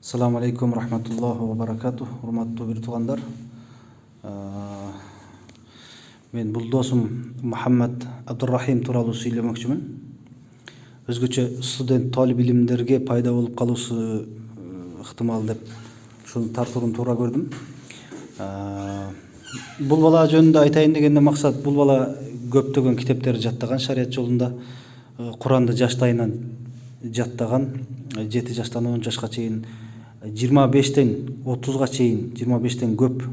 Assalamu alaikum rahmatullohi wa barakatuh. Урматтуу бир туугандар. Мен бул досум Мухаммад Абдуррахим тууралуу сүйлөмөкчүмүн. Өзгөчө студент талип илимдерге пайда болуп калуусу ыктымал деп ушуну тартууну туура көрдүм. Бул бала жөнүндө айтайын дегенде максат, бул бала көптөгөн китептерди жаттаган, шарият жолунда Куранды жаштайынан жаттаган, 7 жаштан 10 жашка чейин 25тен 30га чейин 25тен көп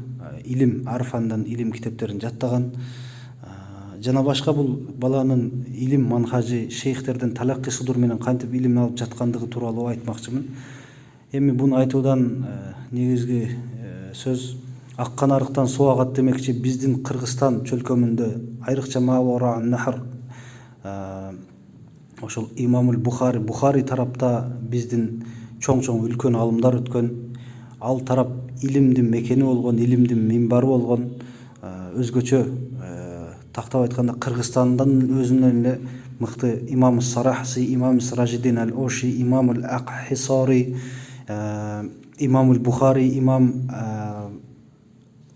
илим, арфандан илим китептерин жаттаган. Жана башка бул баланын илим манхажы, шейхтерден талаккы судур менен кантип илим алып жаткандыгы тууралуу айтмакчымын. Эми буну айтуудан негизги сөз аккан арыктан суу агат демекчи. Биздин Кыргызстан чөлкөмүндө айрыкча Мавара Нахр ошол Имамул Бухари тарапта биздин чоң үлкөн алымдар өткөн. Ал тарап илимдин мекени болгон, илимдин минбары болгон. Өзгөчө тактап айтканда Кыргызстандан өзүнөн эле мыкты Имам Сарахси, Имам Сиражиддин Ал-Оши, Имамул Акхисари, Имамул Бухари, Имам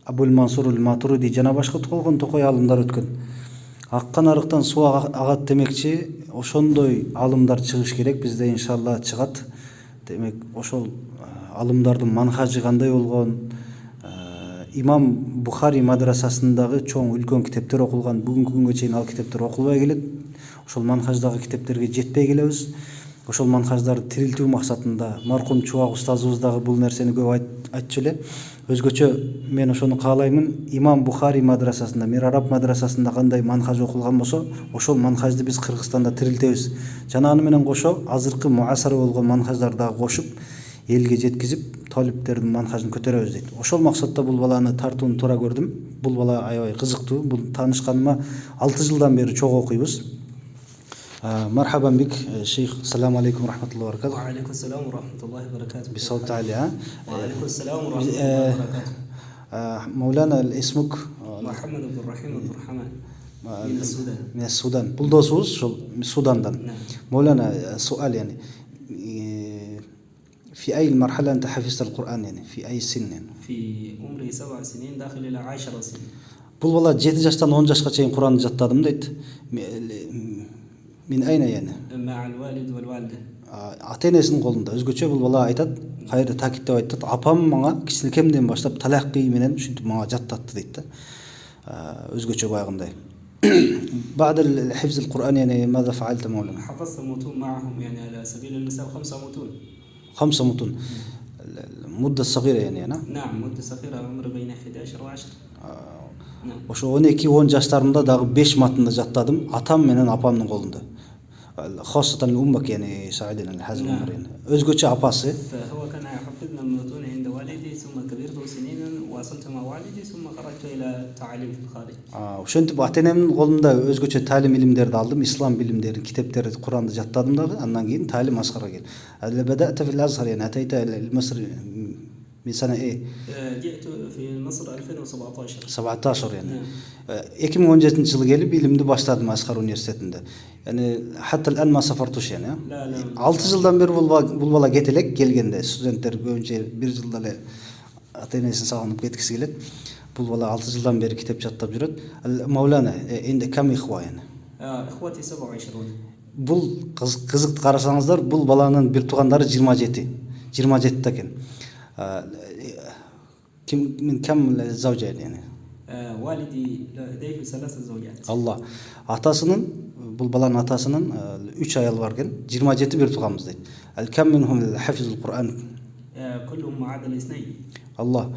Абул Мансурул Матуриди жана башка болгон токой алымдар өткөн. Аккан арыктан суу агат демекчи, ошондой алымдар чыгыш керек. Бизде иншалла чыгат. Демек, ошол алымдардын манхажы кандай болгон, Имам Бухари мадрасасындагы чоң үлкөн китептер окулган. Бүгүнкү күнгө чейин ал китептер окулбай келет. Ошол манхаждагы китептерге жетпей келебиз. Ошол манхаждарды тирилтүү максатында маркум Чубак устазыбыз дагы бул нерсени көп айтчу эле. Өзгөчө мен ошону каалаймын. Имам Бухари мадрасасында, Мир Араб мадрасасында кандай манхаж окулган болсо, ошол манхажды биз Кыргызстанда тирилтебиз. Жана аны менен кошо азыркы муасар болгон манхаждарды дагы кошуп, элге жеткизип, талиптердин манхажын көтөрөбүз дейт. Ошол максатта бул баланы тартууну туура көрдүм. Бул бала аябай кызыктуу. Бул таанышканыма 6 жылдан бери чогуу окуйбуз. مرحبا بك شيخ. السلام عليكم ورحمة الله وبركاته. وعليكم السلام ورحمة الله وبركاته. بصوت عالي. وعليكم السلام ورحمة الله وبركاته. مولانا اسمك؟ محمد عبد الرحيم عبد الرحمن من السودان. من السودان. بلدوسوس من السودان. نعم. مولانا سؤال يعني في أي مرحلة أنت حفظت القرآن يعني في أي سن يعني؟ في عمري 7 سنين داخل إلى 10 سنين. Бул бала 7 жаштан 10 жашка чейин Куранды жаттадым дейт. Min ayna yani? مع الوالد والوالدة. Ата-энесинин колунда. Өзгөчө бул бала айтат, кайра такиттеп айтат. Апам мага кичинекемден баштап талаккы менен ушинтип мага жаттатты дейт да. Өзгөчө байгындай. بعد الحفظ القرآن يعني ماذا فعلت مولانا؟ حفظت متون معهم يعني على سبيل المثال 5 متون. 5 متون. المدة الصغيرة يعني أنا؟ نعم مدة صغيرة عمر بين 11 و 10. Ошо 12-10 жаштарымда дагы 5 матынды жаттадым. Атам менен апамдын колунда. خاصة أمك يعني ساعدنا لهذا الأمر يعني. Өзгөчө апасы. فهو كان يحفظنا المتون عند والدي ثم كبرت سنينا واصلت مع والدي ثم خرجت إلى التعليم في الخارج. Ошентип ата-энемдин колунда өзгөчө талим илимдерди алдым, ислам билимдерин, китептерди, Куранды жаттадым дагы. Андан кийин талим аскарга келдим. بدأت في الأزهر يعني أتيت إلى مصر من سنة إيه؟ جئت في مصر 2017. 17 yani. 2017 жылы келип илимди баштадым Аскар университетинде. Yani hatta الآن ما سافرتش yani. لا 6 жылдан бери бул бала кете элек келгенде. Студенттер көбүнчө 1 жылда эле ата-энесин сагынып кеткиси келет. Бул бала 6 жылдан бери китеп жаттап жүрөт. Маулана инде кам ихва yani. اخوتي 27. Бул кызыкты карасаңыздар, бул баланын бир туугандары 27. 27 экен. من كم زوجة يعني؟ والدي لديه 3 زوجات. Allah. Atasının, bul balanın atasının 3 ayалы бар екен. 27 bir туғанбыз дейді. Кем минхум хафизул Кур'ан? كلهم ما عدا الاثنين. Allah.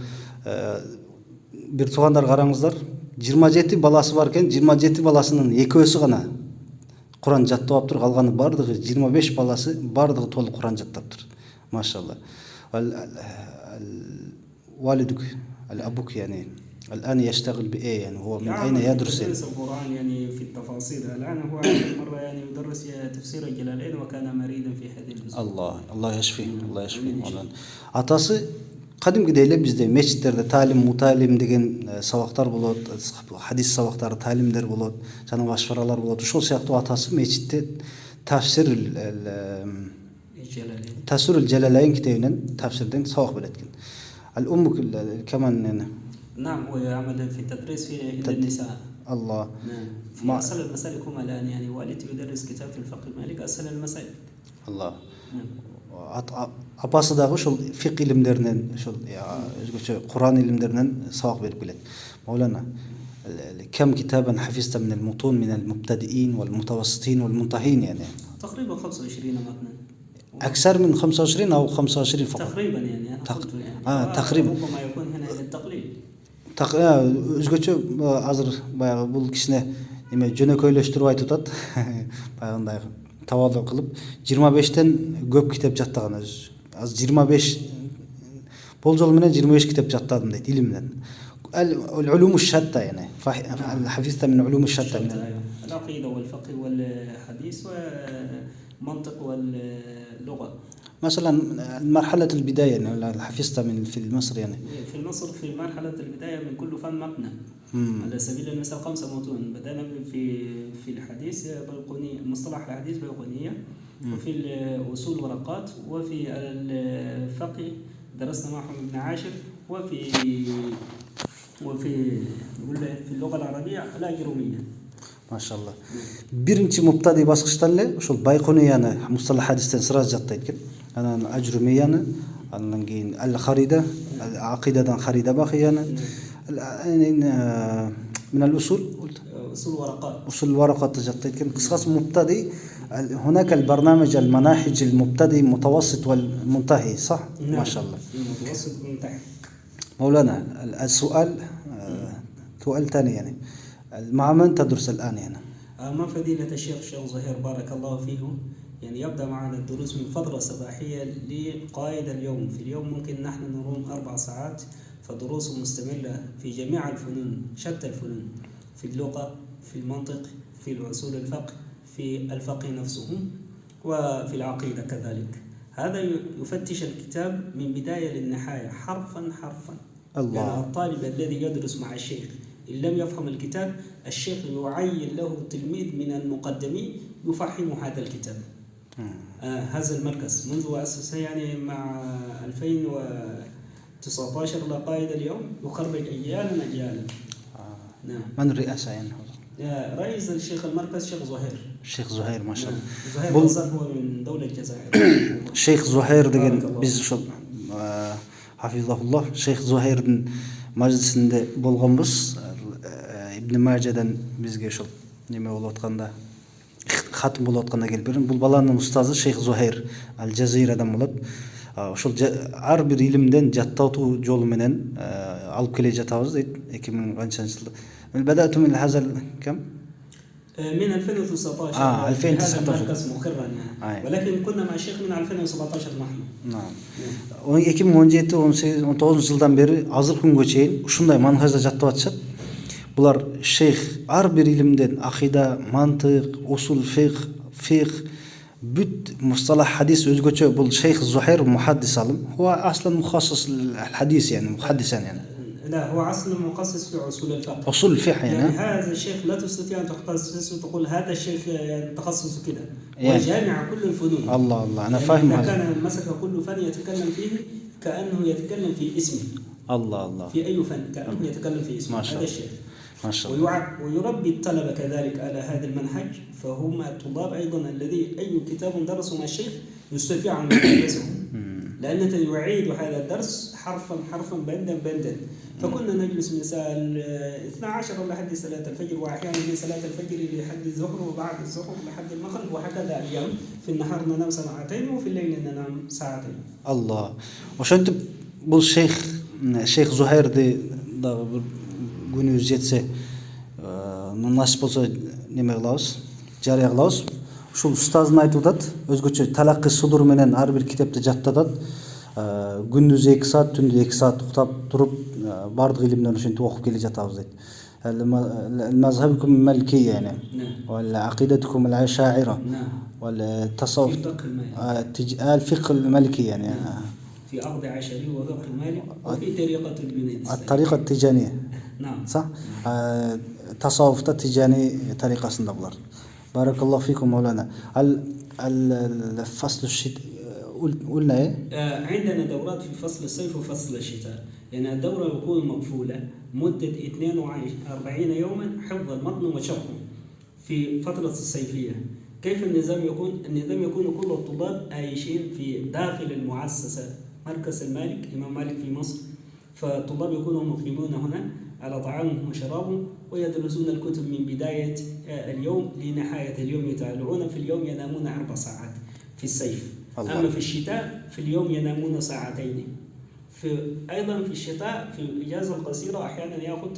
Bir туғандар қараңыздар. 27 баласы бар екен. 27 баласының екеуісі ғана Құран жаттап алып тұр. Қалғаны бардығы 25 баласы бардығы толық Құран жаттап тұр. Машалла. والدك الأبوك يعني الآن يشتغل بإيه يعني هو من أين يدرس يعني؟ القرآن يعني في التفاصيل. الآن هو آخر مرة يعني يدرس تفسير الجلالين وكان مريضا في هذه الأسبوع. الله يشفيه. الله يشفيه. Атасы кадимгидей эле бизде мечиттерде талим, муталим деген сабактар болот, хадис сабактары, талимдер болот, жана машваралар болот. Ошол сыяктуу атасы мечитте тафсир الجلالين. تفسير الجلالين كتابين تفسيرين سواق بلدكن كمان يعني. نعم، هو يعمل في التدريس في النساء. الله. نعم، في أصل المسائل كما الآن يعني والدي يدرس كتاب في الفقه المالكي أصل المسائل. الله. نعم. Apası da şol fiqh ilimlerinden şol Kur'an ilimlerinden savak verip bilet. Mevlana كم كتابا حفظت من المتون من المبتدئين والمتوسطين والمنتهين يعني؟ تقريبا 25 متنا. أكثر من 25 أو 25 فقط؟ تقريبا يعني أنا قلت يعني. تقريبا. ربما يكون هنا للتقليل. Özgöçö azır bayağı bul kişine neme jönököylöştürüp aytıp atat. Bayağınday tawadu kılıp 25'ten köp kitap jattagan öz. Az 25 boljol menen 25 kitap jattadım deydi ilimden. العلوم الشتى يعني حفظت من علوم الشتى من العقيدة والفقه والحديث والمنطق واللغة. مثلا مرحلة البداية يعني حفظت من في مصر يعني. في مصر في مرحلة البداية من كل فن متن. على سبيل المثال 5 متون. بدأنا في الحديث بيقوني مصطلح الحديث بيقونية، وفي الأصول ورقات، وفي الفقه درسنا مع محمد بن عاشر، وفي اللغة العربية الأجرومية. ما شاء الله. Birinci mubtadi basqıçtan le ошол Байкунияны мусталах хадистен сразу жаттайт экен. Анан Ажрумияны, андан кийин Ал-Харида, Ал-Акидадан Харида Бахияны, من الأصول قلت أصول الورقات جطيت كن قصص مبتدئ. هناك البرنامج المناهج المبتدئ متوسط والمنتهي صح؟ نعم. ما شاء الله. متوسط والمنتهي. مولانا السؤال سؤال ثاني يعني مع من تدرس الآن يعني؟ مع فضيلة الشيخ زهير بارك الله فيه. يعني يبدأ معنا الدروس من فترة صباحية لقائد اليوم. في اليوم ممكن نحن نروم 4 ساعات، فدروس مستمرة في جميع الفنون، شتى الفنون، في اللغة، في المنطق، في الأصول الفقه، في الفقه نفسه، وفي العقيدة كذلك. هذا يفتش الكتاب من بداية للنهاية حرفا حرفا. الله. يعني الطالب الذي يدرس مع الشيخ إن لم يفهم الكتاب، الشيخ يعين له تلميذ من المقدمين يفهم هذا الكتاب. هذا المركز منذ أسسه يعني مع 2019 لقائد اليوم يخرج أجيالا. نعم. من الرئاسة يعني؟ رئيس الشيخ المركز شيخ زهير. الشيخ زهير ما شاء الله. زهير بلزان هو من دولة الجزائر. الشيخ زهير деген biz ошол hafizahullah Şeyh Zuhayr'ın majlisinde bolgonбуз. İbn Maja'dan bizge ошол неме болуп атканда хатым болуп атканда келип бердим. Бул баланын устазы Şeyh Zuhayr Al-Jaziraдан болот. Ошол ар бир илимден жаттатуу жолу менен алып келе жатабыз дейт. 2000 канчанчы жылда. بدأت من هذا كم؟ من 2019. 2019. هذا المركز مقرا يعني. ولكن كنا مع الشيخ من 2017 نحن. نعم. 2017-19 жылдан бери азыр күнгө чейин ушундай манхажда жаттап атышат. Булар шейх ар бир илимден акыйда, мантык, усул фикh бүт мусталах хадис өзгөчө. Бул шейх Зухайр мухаддис алым. هو اصلا مخصص الحديث يعني محدثا يعني. لا، هو أصلا مخصص في أصول الفقه. أصول الفقه يعني هذا الشيخ لا تستطيع أن تخصصه وتقول هذا الشيخ تخصصه كده. يعني وجامع كل الفنون. الله أنا يعني فاهم هذا. هذا. كان مسك كل فن يتكلم فيه كأنه يتكلم في اسمه. الله. في أي فن كأنه يتكلم في اسمه. هذا الشيخ. ما شاء الله. ويربي الطلبة كذلك على هذا المنهج، فهم الطلاب أيضا الذي أي كتاب درسه مع الشيخ يستطيع أن يدرسه، لأنه يعيد هذا الدرس حرفا بندا. فكنا نجلس من الساعة 12 لحد صلاة الفجر، وأحيانا من صلاة الفجر لحد الظهر، وبعد الظهر لحد المغرب، وهكذا أيام. في النهار ننام ساعتين، وفي الليل ننام ساعتين. الله. وشنت بول شيخ زهير دي günümüz jetse nasip bolsa neme kılabыз, жарыя кылабыз. Ушул устаздын айтып атат, өзгөчө талаккы судур менен ар бир китепти жаттатат. Күндүз 2 saat, түндү 2 saat уктап туруп бардык илимден ошентип окуп келе жатабыз дейт. المذهبكم المالكية يعني والعقيدتكم الأشاعرة والتصوف الفقه المالكي يعني في أرض عشري وفقه المالك وفي طريقة الجنيد الطريقة التجانية. نعم صح. تصوف التجاني طريقة سندبلر. بارك الله فيكم مولانا. الفصل قلنا ايه؟ عندنا دورات في فصل الصيف وفصل الشتاء. يعني الدورة بتكون مقفولة مدة 42 يوما حفظ المتن وشرحه في فترة الصيفية. كيف النظام يكون؟ النظام يكون كل الطلاب عايشين في داخل المؤسسة مركز المالك إمام مالك في مصر، فالطلاب يكونوا مقيمون هنا على طعامهم وشرابهم ويدرسون الكتب من بداية اليوم لنهاية اليوم. يتابعون في اليوم ينامون 4 ساعات في الصيف. الله. أما في الشتاء في اليوم ينامون 2 ساعتين. أيضا في الشتاء في الإجازة القصيرة أحيانا يأخذ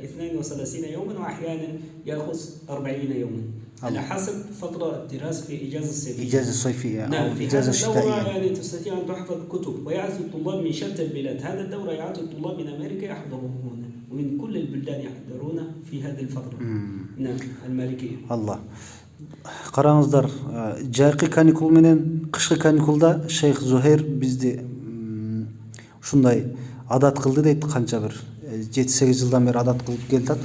32 يوما وأحيانا يأخذ 40 يوما على حسب فترة الدراسة في الإجازة الصيفية. إجازة الصيفية أو نعم. في الإجازة هذه الدورة الشتائية. يعني تستطيع أن تحفظ كتب ويأتي الطلاب من شتى البلاد. هذا الدورة يأتي الطلاب من أمريكا يحضرون هنا ومن كل البلدان يحضرون في هذه الفترة. نعم المالكية. الله. Қараңыздар, жайқы каникул менен қышқы каникулда шейх Зухейр бізде ушундай адат кылды дейт. Канча бир 7-8 жылдан бери адат кылып келатат.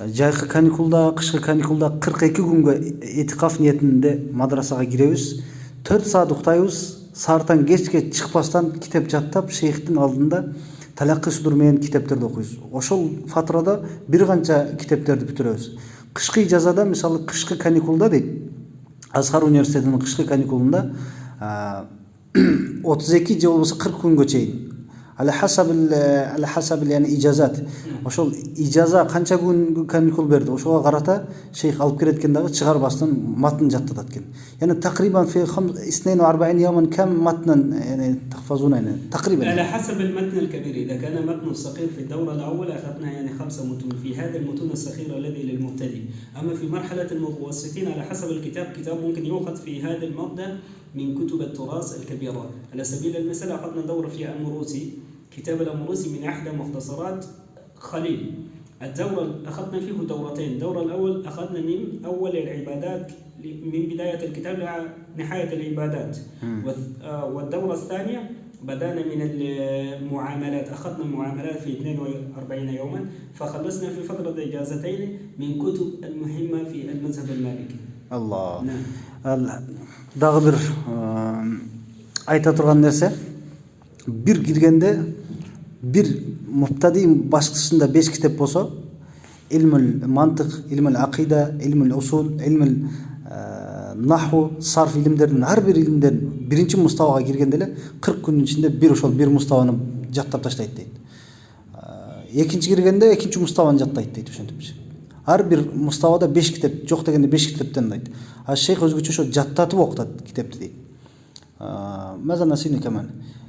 Жайкы каникулда, кышкы каникулда 42 күнгө этикаф ниетинде мадрасага киребиз. 4 саат уктайбыз. Саартан кечке чыкпастан китеп жаттап шейхтин алдында талаккы судур менен китептерди окуйбуз. Ошол фатрада бир канча китептерди бүтүрөбүз. Кышкы ижазада, мисалы кышкы каникулда дейт, Азхар университетинин кышкы каникулунда 32 же болбосо 40 күнгө чейин على حسب يعني إجازات. ошол ижаза канча күн каникул берди, ошого карата шейх алып келет экен дагы чыгарбастан матн жаттатат экен. يعني تقريبا في 42 يوما كم متنا يعني تحفظون يعني تقريبا على حسب المتن الكبير. إذا كان متن صغير في الدورة الأولى أخذنا يعني 5 متون في هذا المتون الصغيرة الذي للمبتدئ. أما في مرحلة المتوسطين على حسب الكتاب، كتاب ممكن يؤخذ في هذه المدة من كتب التراث الكبيرة. على سبيل المثال أخذنا دورة في المروسي، كتاب الأمروسي من أحدى مختصرات خليل. الدورة أخذنا فيه دورتين. الدورة الأول أخذنا من أول العبادات من بداية الكتاب لنهاية العبادات، والدورة الثانية بدأنا من المعاملات. أخذنا المعاملات في 42 يوما، فخلصنا في فترة إجازتين من كتب المهمة في المذهب المالكي. الله. نعم. Дагы бир айта турган нерсе, бир киргенде бир муптади башкысында 5 китеп болсо, илмул мантык, илмул акида, илмул усул, илмул наху, сарф илимдеринин ар бир илимдерин биринчи мустабага киргенде эле 40 күнүн ичинде бир ошол бир мустабаны жаттап таштайт дейт. Экинчи киргенде экинчи мустабаны жаттайт дейт. Ошентипчи. Ар бир мустабада 5 китеп, жок дегенде 5 китептен дейт. А шейх өзгөчө ошо жаттатып окутат китепти дейт. ماذا نسيني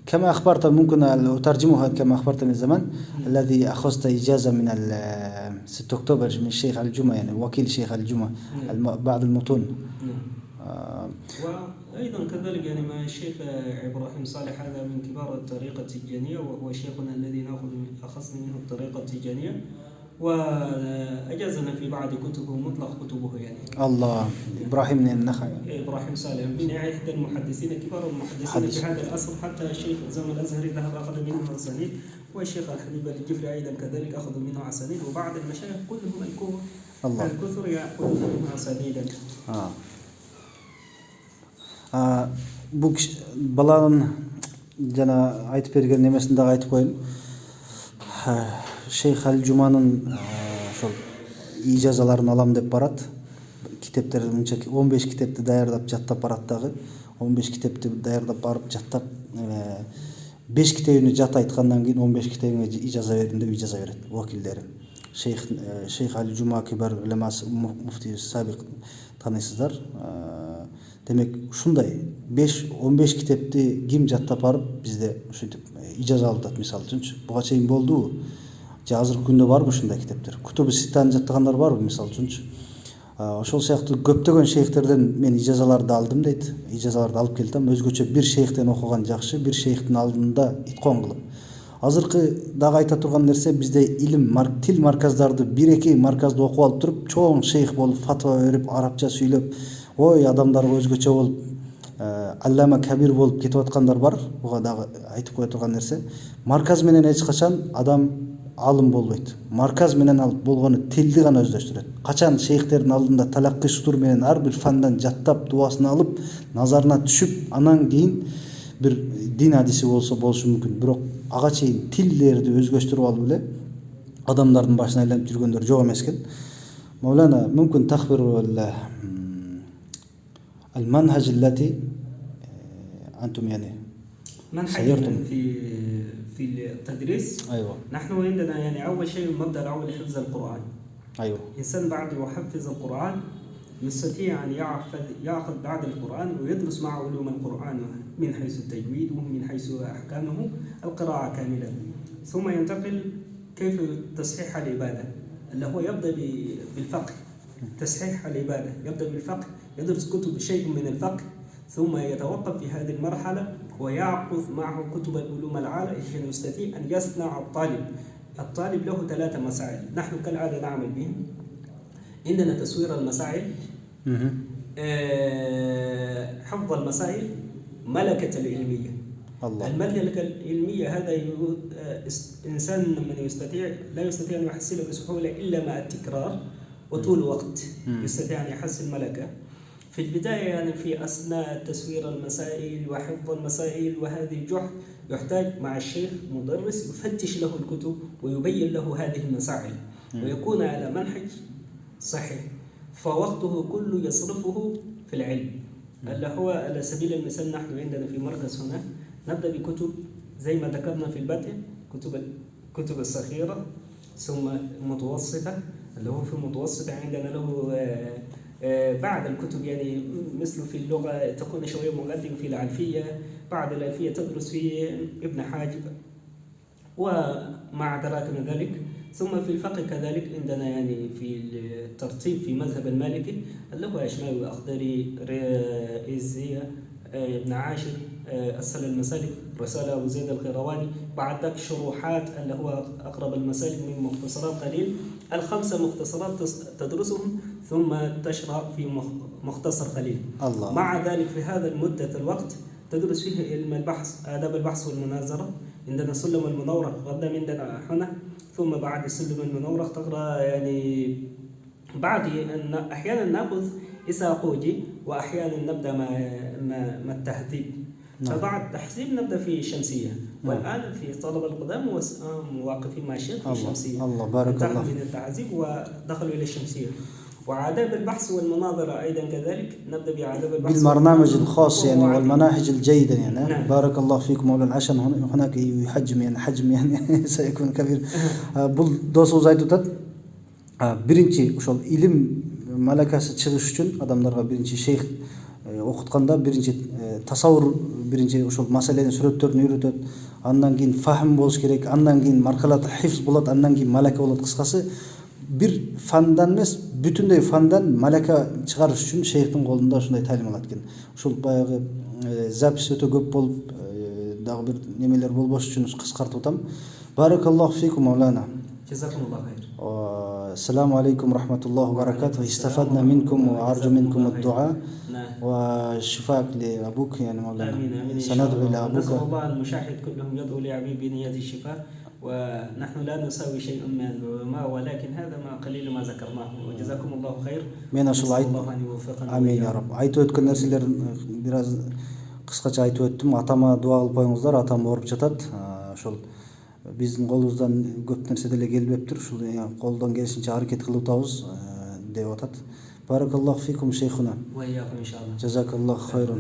كما أخبرت ممكن أترجمها كما أخبرت من زمان الذي أخذت إجازة من 6 أكتوبر من الشيخ الجمعة، يعني وكيل الشيخ الجمعة بعض المتون. وأيضا كذلك يعني مع الشيخ إبراهيم صالح، هذا من كبار الطريقة التيجانية وهو شيخنا الذي أخذنا منه الطريقة التيجانية، وأجازنا في بعض كتبه مطلق كتبه يعني. الله. إبراهيم النخعي. إبراهيم صالح من أحد المحدثين كبار المحدثين في هذا العصر، حتى الشيخ زمن الأزهري ذهب أخذ منه أسانيد، والشيخ الحبيب الجفري أيضا كذلك أخذ منه أسانيد، وبعض المشايخ كلهم الكثر يأخذون منه أسانيدا. Bu баланын жана айтып берген немесин дагы айтып коеюн. Шейх Аль-Жуманын ошол ижазаларын алам деп барат. Китептер мынча 15 китепти даярдап жаттап барат дагы. 15 китепти даярдап барып жаттап 5 китебини жат айткандан кийин 15 китебине ижаза бердим деп ижаза берет вакилдери. Шейх Аль-Жума кибар улемасы муфти сабик таанысыздар. Демек ушундай 15 китепти ким жаттап барып бизде ушинтип ижаза алат мисалы үчүнчү. Буга чейин болду. Же азыркы күндө барбы ушундай китептер? Кутубу Ситтаны жаттагандар барбы мисалы үчүнчү? Ошол сыяктуу көптөгөн шейхтерден мен ижазаларды алдым дейт. Ижазаларды алып келдим. Өзгөчө бир шейхтен окуган жакшы, бир шейхтин алдында иткон кылып. Азыркы дагы айта турган нерсе, бизде илим, тил марказдарды 1-2 марказды окуп алып туруп, чоң шейх болуп, фатва берип, арабча сүйлөп, ой адамдарга өзгөчө болуп, аллама кабир болуп кетип аткандар бар. Буга дагы айтып кое турган нерсе, марказ менен эч качан адам алым болбойт. Марказ менен алып болгону тилди гана өздөштүрөт. Качан шейхтердин алдында талаккы шутур менен ар бир фандан жаттап дубасын алып, назарына түшүп, анан кийин бир дин адиси болушу мүмкүн. Бирок ага чейин тилдерди өзгөчтүрүп алып эле адамдардын башына айланып жүргөндөр жок эмес экен. Мавлана, мүмкүн тахбиру المنهج التي أنتم يعني منهجنا في التدريس. أيوة. نحن عندنا يعني أول شيء المبدأ الأول حفظ القرآن. أيوة. إنسان بعد يحفظ القرآن يستطيع أن يأخذ بعد القرآن ويدرس مع علوم القرآن من حيث التجويد ومن حيث أحكامه القراءة كاملة، ثم ينتقل كيف تصحيح العبادة اللي هو يبدأ بالفقه. تصحيح العبادة يبدأ بالفقه، يدرس كتب شيء من الفقه، ثم يتوقف في هذه المرحلة ويأخذ معه كتب العلوم العالية عشان يستطيع أن يصنع الطالب له 3 مسائل نحن كالعادة نعمل بهم. عندنا تصوير المسائل، حفظ المسائل، ملكة العلمية. الله. الملكة العلمية هذا إنسان من لا يستطيع أن يحصله بسهولة إلا مع التكرار وطول الوقت يستطيع أن يحصل ملكة. في البداية يعني في أثناء تسوير المسائل وحفظ المسائل وهذه الجهد يحتاج مع الشيخ مدرس يفتش له الكتب ويبين له هذه المسائل ويكون على منهج صحيح، فوقته كله يصرفه في العلم. اللي هو على سبيل المثال نحن عندنا في مركز هنا نبدأ بكتب زي ما ذكرنا في البدء، كتب الصغيرة ثم المتوسطة. اللي هو في المتوسطة عندنا له بعد الكتب يعني مثل في اللغة تكون شوية مقدم في الألفية، بعد الألفية تدرس في ابن حاجب وما أدراك من ذلك. ثم في الفقه كذلك عندنا يعني في الترتيب في مذهب المالكي اللي هو أشماوي، أخضري، إزية، ابن عاشر، أسهل المسالك، رسالة أبو زيد القيرواني، بعد ذلك شروحات اللي هو أقرب المسالك من مختصرات قليل. ال5 مختصرات تدرسهم ثم تشرح في مختصر قليل. الله. مع ذلك في هذا المدة الوقت تدرس فيه علم البحث، آداب البحث والمناظرة. عندنا سلم المنورق قدام عندنا هنا، ثم بعد سلم المنورق تقرأ يعني بعد أن أحيانا نأخذ إساقوجي وأحيانا نبدأ مع التهذيب. فبعد التحذيب نبدأ في الشمسية. والآن في طلبة القدام مواقفين مع الشيخ في الشمسية. الله بارك الله. من التعذيب ودخلوا إلى الشمسية. وآداب البحث والمناظرة أيضا كذلك نبدأ بآداب البحث بالبرنامج الخاص يعني والمناهج الجيدة يعني. نعم. بارك الله فيكم مولانا. عشان هناك يحجم يعني حجم يعني سيكون كبير. Бул досубуз айтып атат, биринчи ошол илим малакасы чыгыш үчүн адамдарга биринчи шейх окутканда биринчи тасаввур, биринчи ошол маселенин сүрөттөрүн үйрөтөт, андан кийин фахм болуш керек, андан кийин мархалат хифз болот, андан кийин малака болот. Кыскасы бир фандан эмес, бүтүндөй фандан малака чыгарыш үчүн шейхтин колунда ушундай талим алат экен. Ушул баягы запись өтө көп болуп, дагы бир немелер болбош үчүн кыскартып атам. Баракаллаху фикум مولانا. جزاكم الله خير. السلام عليكم ورحمة الله وبركاته. استفدنا منكم وأرجو منكم الدعاء والشفاء لأبوك يعني مولانا. آمين. سندعو إلى أبوك. نسأل الله المشاهد كلهم يدعو لأبي بنية الشفاء، ونحن لا نساوي شيء من العلماء ولكن هذا ما قليل ما ذكرناه. وجزاكم الله خير. Мен ошол Амин я Рабб. Айтып өткөн нерселерин бир аз кыскача айтып өттүм. Атама дуа кылып коюңуздар. Атам ооруп жатат. Ошол биздин колубуздан көп нерсе деле келбептир. Ушул колдон келишинче аракет кылып атабыз деп атат. Баракаллаху фикум шейхуна. وإياكم إن شاء الله. جزاك الله خيرا.